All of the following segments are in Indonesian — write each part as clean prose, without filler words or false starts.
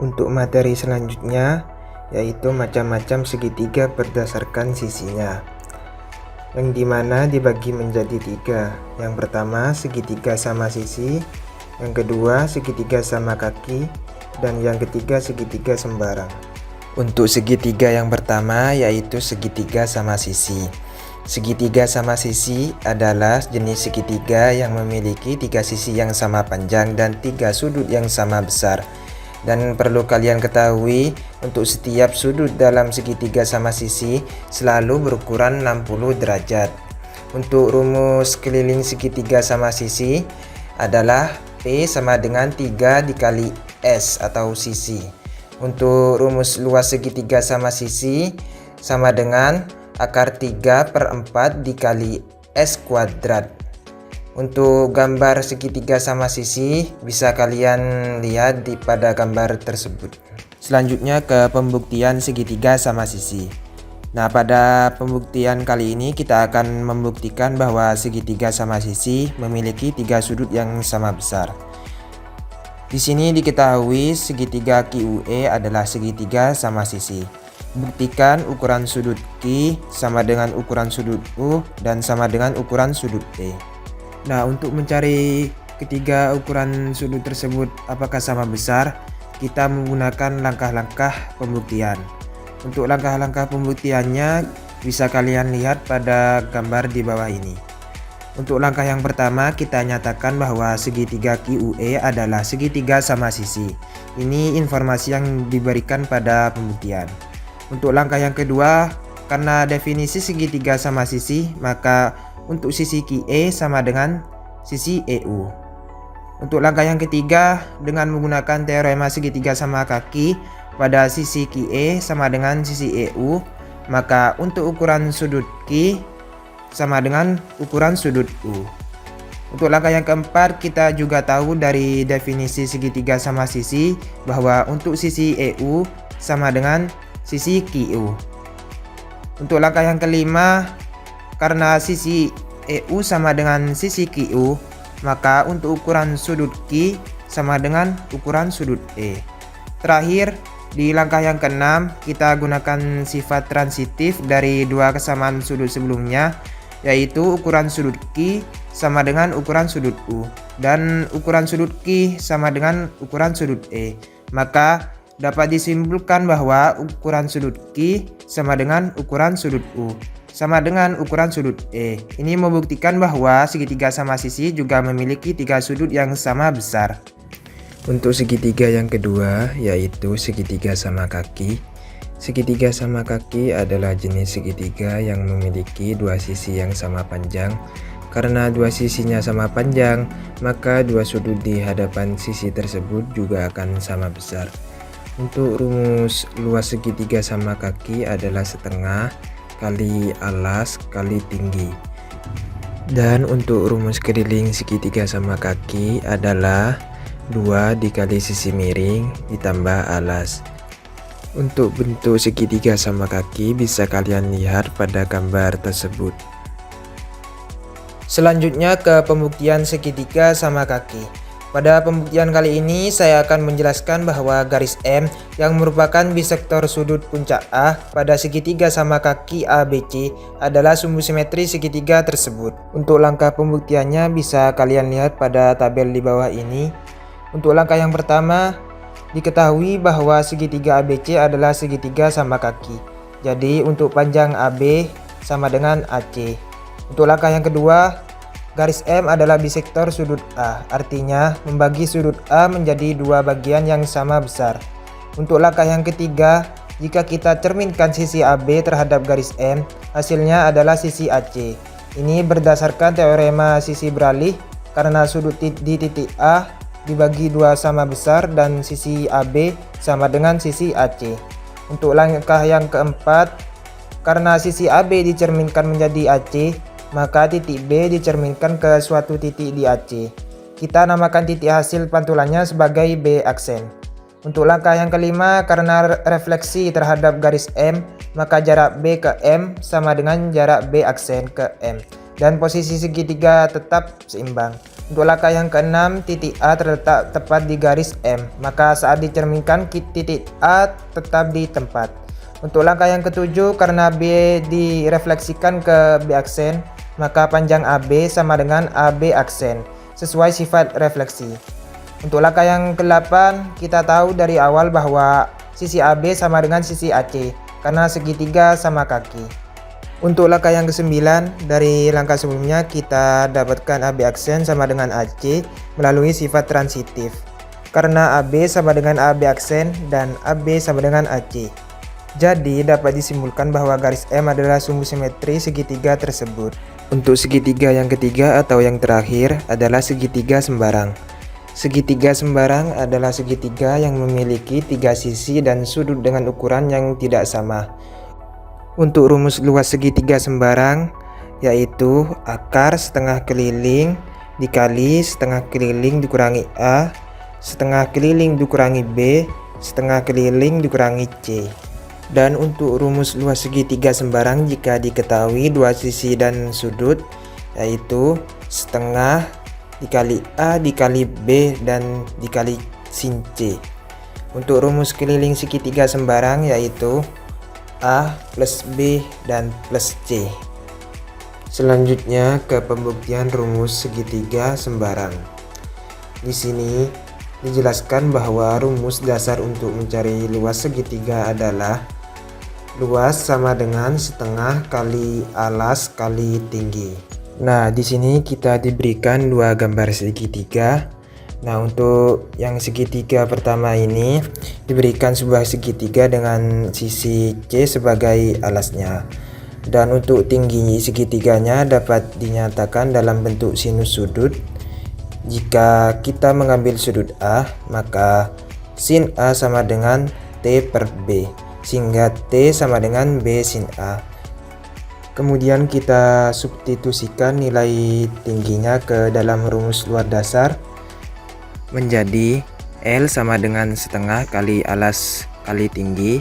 Untuk materi selanjutnya yaitu macam-macam segitiga berdasarkan sisinya, yang dimana dibagi menjadi tiga. Yang pertama segitiga sama sisi, yang kedua segitiga sama kaki, dan yang ketiga segitiga sembarang. Untuk segitiga yang pertama yaitu segitiga sama sisi. Segitiga sama sisi adalah jenis segitiga yang memiliki tiga sisi yang sama panjang dan tiga sudut yang sama besar. Dan perlu kalian ketahui, untuk setiap sudut dalam segitiga sama sisi selalu berukuran 60 derajat. Untuk rumus keliling segitiga sama sisi adalah P sama dengan 3 dikali S atau sisi. Untuk rumus luas segitiga sama sisi sama dengan akar 3/4 dikali S kuadrat. Untuk gambar segitiga sama sisi bisa kalian lihat pada gambar tersebut. Selanjutnya ke pembuktian segitiga sama sisi. Nah, pada pembuktian kali ini kita akan membuktikan bahwa segitiga sama sisi memiliki tiga sudut yang sama besar. Di sini diketahui segitiga QE adalah segitiga sama sisi. Buktikan ukuran sudut Q sama dengan ukuran sudut U dan sama dengan ukuran sudut E. Nah, untuk mencari ketiga ukuran sudut tersebut apakah sama besar, kita menggunakan langkah-langkah pembuktian. Untuk langkah-langkah pembuktiannya bisa kalian lihat pada gambar di bawah ini. Untuk langkah yang pertama, kita nyatakan bahwa segitiga QE adalah segitiga sama sisi. Ini informasi yang diberikan pada pembuktian. Untuk langkah yang kedua, karena definisi segitiga sama sisi, maka untuk sisi QE sama dengan sisi EU. Untuk langkah yang ketiga, dengan menggunakan teorema segitiga sama kaki pada sisi QE sama dengan sisi EU, maka untuk ukuran sudut Q sama dengan ukuran sudut U. Untuk langkah yang keempat, kita juga tahu dari definisi segitiga sama sisi bahwa untuk sisi EU sama dengan sisi QU. Untuk langkah yang kelima, karena sisi EU sama dengan sisi QU, maka untuk ukuran sudut Q sama dengan ukuran sudut E. Terakhir, di langkah yang keenam, kita gunakan sifat transitif dari dua kesamaan sudut sebelumnya, yaitu ukuran sudut Q sama dengan ukuran sudut U dan ukuran sudut Q sama dengan ukuran sudut E. Maka dapat disimpulkan bahwa ukuran sudut Q sama dengan ukuran sudut U sama dengan ukuran sudut E. Ini membuktikan bahwa segitiga sama sisi juga memiliki tiga sudut yang sama besar. Untuk segitiga yang kedua yaitu segitiga sama kaki. Segitiga sama kaki adalah jenis segitiga yang memiliki dua sisi yang sama panjang. Karena dua sisinya sama panjang, maka dua sudut di hadapan sisi tersebut juga akan sama besar. Untuk rumus luas segitiga sama kaki adalah setengah kali alas kali tinggi. Dan untuk rumus keliling segitiga sama kaki adalah 2 dikali sisi miring ditambah alas. Untuk bentuk segitiga sama kaki bisa kalian lihat pada gambar tersebut. Selanjutnya ke pembuktian segitiga sama kaki. Pada pembuktian kali ini saya akan menjelaskan bahwa garis M yang merupakan bisektor sudut puncak A pada segitiga sama kaki ABC adalah sumbu simetri segitiga tersebut. Untuk langkah pembuktiannya bisa kalian lihat pada tabel di bawah ini. Untuk langkah yang pertama, diketahui bahwa segitiga ABC adalah segitiga sama kaki. Jadi untuk panjang AB sama dengan AC. Untuk langkah yang kedua, garis M adalah bisektor sudut A, artinya membagi sudut A menjadi dua bagian yang sama besar. Untuk langkah yang ketiga, jika kita cerminkan sisi AB terhadap garis M, hasilnya adalah sisi AC. Ini berdasarkan teorema sisi beralih, karena sudut di titik A dibagi dua sama besar dan sisi AB sama dengan sisi AC. Untuk langkah yang keempat, karena sisi AB dicerminkan menjadi AC, maka titik B dicerminkan ke suatu titik di AC. Kita namakan titik hasil pantulannya sebagai B aksen. Untuk langkah yang kelima, karena refleksi terhadap garis M, maka jarak B ke M sama dengan jarak B aksen ke M. Dan posisi segitiga tetap seimbang. Untuk langkah yang keenam, titik A terletak tepat di garis M, maka saat dicerminkan titik A tetap di tempat. Untuk langkah yang ketujuh, karena B direfleksikan ke B aksen, maka panjang AB sama dengan AB aksen, sesuai sifat refleksi. Untuk langkah yang ke-8, kita tahu dari awal bahwa sisi AB sama dengan sisi AC, karena segitiga sama kaki. Untuk langkah yang ke-9, dari langkah sebelumnya kita dapatkan AB aksen sama dengan AC melalui sifat transitif. Karena AB sama dengan AB aksen dan AB sama dengan AC. Jadi dapat disimpulkan bahwa garis M adalah sumbu simetri segitiga tersebut. Untuk segitiga yang ketiga atau yang terakhir adalah segitiga sembarang. Segitiga sembarang adalah segitiga yang memiliki 3 sisi dan sudut dengan ukuran yang tidak sama. Untuk rumus luas segitiga sembarang yaitu akar setengah keliling dikali setengah keliling dikurangi A, setengah keliling dikurangi B, setengah keliling dikurangi C. Dan untuk rumus luas segitiga sembarang jika diketahui 2 sisi dan sudut yaitu setengah dikali A dikali B dan dikali sin C. Untuk rumus keliling segitiga sembarang yaitu A plus B dan plus C. Selanjutnya ke pembuktian rumus segitiga sembarang. Di sini dijelaskan bahwa rumus dasar untuk mencari luas segitiga adalah luas sama dengan setengah kali alas kali tinggi. Nah, di sini kita diberikan 2 gambar segitiga. Nah, untuk yang segitiga pertama ini diberikan sebuah segitiga dengan sisi C sebagai alasnya. Dan untuk tinggi segitiganya dapat dinyatakan dalam bentuk sinus sudut. Jika kita mengambil sudut A, maka sin A sama dengan T per B, sehingga T sama dengan B sin A. Kemudian kita substitusikan nilai tingginya ke dalam rumus luar dasar, menjadi L sama dengan setengah kali alas kali tinggi,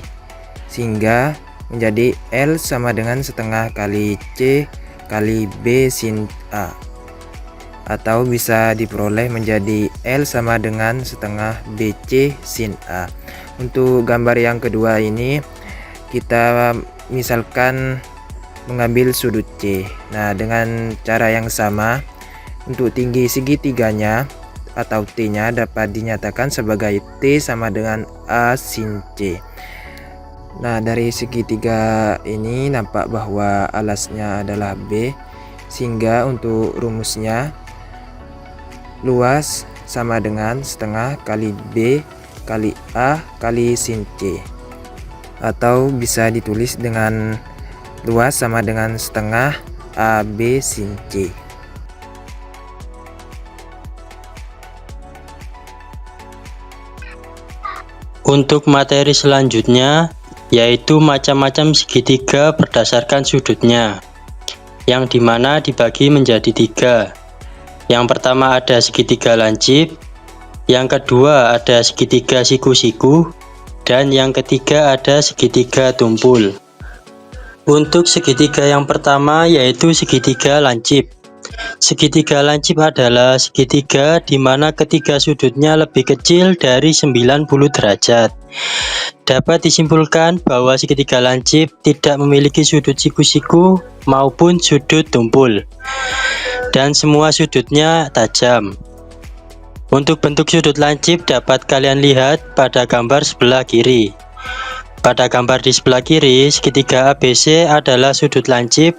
sehingga menjadi L sama dengan setengah kali C kali B sin A, atau bisa diperoleh menjadi L sama dengan setengah BC sin A. Untuk gambar yang kedua ini kita misalkan mengambil sudut C. Nah, dengan cara yang sama untuk tinggi segitiganya atau T-nya dapat dinyatakan sebagai T sama dengan A sin C. Nah, dari segitiga ini nampak bahwa alasnya adalah B, sehingga untuk rumusnya luas sama dengan setengah kali B kali A kali sin C, atau bisa ditulis dengan luas sama dengan setengah AB sin C. Untuk materi selanjutnya yaitu macam-macam segitiga berdasarkan sudutnya, yang dimana dibagi menjadi 3. Yang pertama ada segitiga lancip, yang kedua ada segitiga siku-siku, dan yang ketiga ada segitiga tumpul. Untuk segitiga yang pertama yaitu segitiga lancip. Segitiga lancip adalah segitiga di mana ketiga sudutnya lebih kecil dari 90 derajat. Dapat disimpulkan bahwa segitiga lancip tidak memiliki sudut siku-siku maupun sudut tumpul, dan semua sudutnya tajam. Untuk bentuk sudut lancip dapat kalian lihat pada gambar sebelah kiri. Pada gambar di sebelah kiri, segitiga ABC adalah sudut lancip.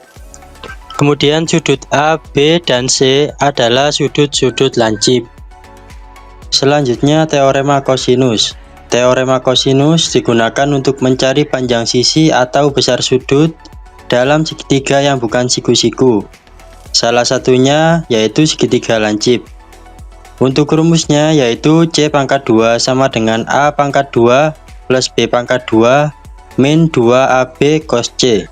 Kemudian sudut A, B, dan C adalah sudut-sudut lancip. Selanjutnya teorema kosinus. Teorema kosinus digunakan untuk mencari panjang sisi atau besar sudut dalam segitiga yang bukan siku-siku. Salah satunya yaitu segitiga lancip. Untuk rumusnya yaitu C pangkat 2 sama dengan A pangkat 2 plus B pangkat 2 min 2AB cos C.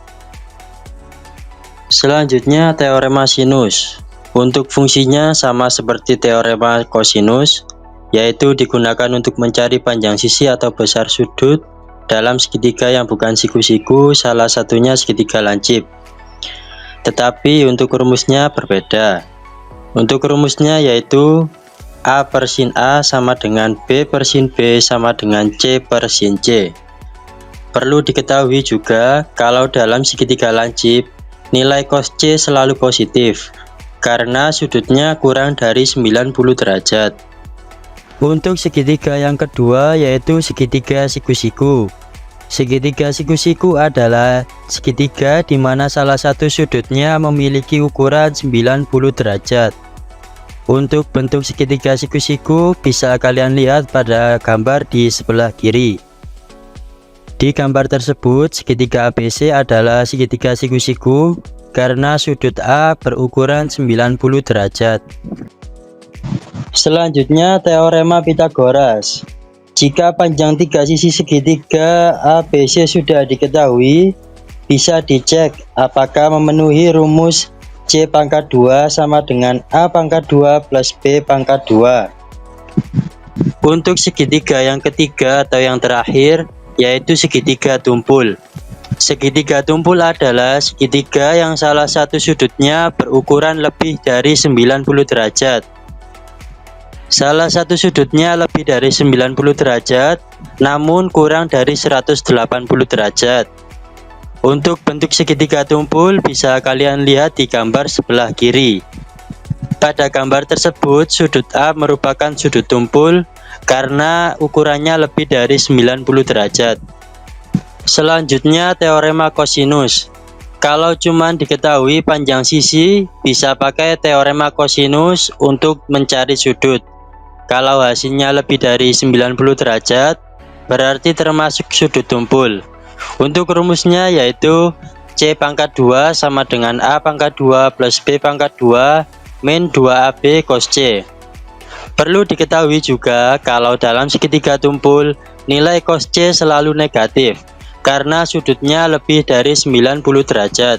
Selanjutnya teorema sinus. Untuk fungsinya sama seperti teorema kosinus, yaitu digunakan untuk mencari panjang sisi atau besar sudut dalam segitiga yang bukan siku-siku, salah satunya segitiga lancip. Tetapi untuk rumusnya berbeda. Untuk rumusnya yaitu A per sin A sama dengan B per sin B sama dengan C per sin C. Perlu diketahui juga kalau dalam segitiga lancip, nilai cos C selalu positif, karena sudutnya kurang dari 90 derajat. Untuk segitiga yang kedua yaitu segitiga siku-siku. Segitiga siku-siku adalah segitiga di mana salah satu sudutnya memiliki ukuran 90 derajat. Untuk bentuk segitiga siku-siku bisa kalian lihat pada gambar di sebelah kiri. Di gambar tersebut, segitiga ABC adalah segitiga siku-siku karena sudut A berukuran 90 derajat. Selanjutnya teorema Pythagoras. Jika panjang tiga sisi segitiga ABC sudah diketahui, bisa dicek apakah memenuhi rumus C pangkat 2 sama dengan A pangkat 2 plus B pangkat 2. Untuk segitiga yang ketiga atau yang terakhir, yaitu segitiga tumpul. Segitiga tumpul adalah segitiga yang salah satu sudutnya berukuran lebih dari 90 derajat. Salah satu sudutnya lebih dari 90 derajat, namun kurang dari 180 derajat. Untuk bentuk segitiga tumpul bisa kalian lihat di gambar sebelah kiri. Pada gambar tersebut, sudut A merupakan sudut tumpul karena ukurannya lebih dari 90 derajat. Selanjutnya teorema kosinus. Kalau cuma diketahui panjang sisi, bisa pakai teorema kosinus untuk mencari sudut. Kalau hasilnya lebih dari 90 derajat, berarti termasuk sudut tumpul. Untuk rumusnya yaitu C pangkat 2 sama dengan A pangkat 2 plus B pangkat 2 min 2AB cos C. Perlu diketahui juga kalau dalam segitiga tumpul, nilai cos C selalu negatif, karena sudutnya lebih dari 90 derajat.